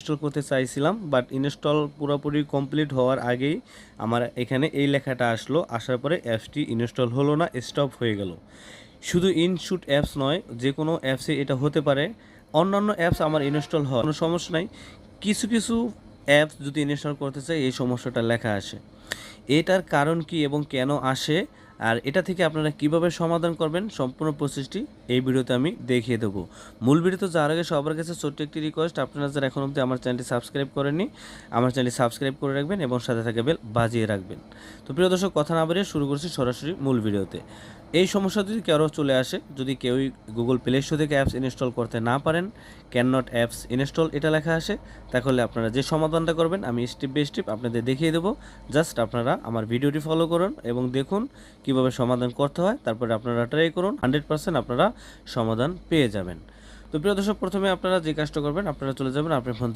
Install করতে চাইছিলাম, but install পুরোপুরি কমপ্লিট হওয়ার আগেই আমার এখানে এই লেখাটা আসলো, আসার পরে অ্যাপসটি ইনস্টল হলো না, স্টপ হয়ে গেল। শুধু ইনশুট অ্যাপস নয়, যে কোনো অ্যাপসে এটা হতে পারে। অন্যান্য অ্যাপস আমার ইনস্টল হয়, কোনো সমস্যা নাই। কিছু কিছু অ্যাপস যদি ইনস্টল করতে চাই এই সমস্যাটা লেখা আসে। এটার কারণ কি এবং কেন আসে, আর এটা থেকে আপনারা কিভাবে সমাধান করবেন, সম্পূর্ণ প্রসেসটি এই ভিডিওতে আমি দেখিয়ে দেবো। মূল ভিডিওতে যাওয়ার আগে সবার কাছে ছোট্ট একটি রিকোয়েস্ট, আপনারা যারা এখন অবধি আমার চ্যানেলটি সাবস্ক্রাইব করেননি, আমার চ্যানেলটি সাবস্ক্রাইব করে রাখবেন এবং সাথে থাকা বেল বাজিয়ে রাখবেন। তো প্রিয় দর্শক, কথা না বাড়িয়ে শুরু করছি সরাসরি মূল ভিডিওতে। এই সমস্যা যদি কারো চলে আসে, যদি কেউই গুগল প্লে স্টোর থেকে অ্যাপস ইনস্টল করতে না পারেন, ক্যান নট অ্যাপস ইনস্টল এটা লেখা আসে, তাহলে আপনারা যে সমাধানটা করবেন আমি স্টেপ বাই স্টেপ আপনাদের দেখিয়ে দেবো। জাস্ট আপনারা আমার ভিডিওটি ফলো করুন এবং দেখুন কিভাবে সমাধান করতে হয়, তারপরে আপনারা ট্রাই করুন, 100% আপনারা সমাধান পেয়ে যাবেন। তো প্রিয় দর্শক, প্রথমে আপনারা যে কাজটা করবেন, আপনারা চলে যাবেন আপনার ফোন থেকে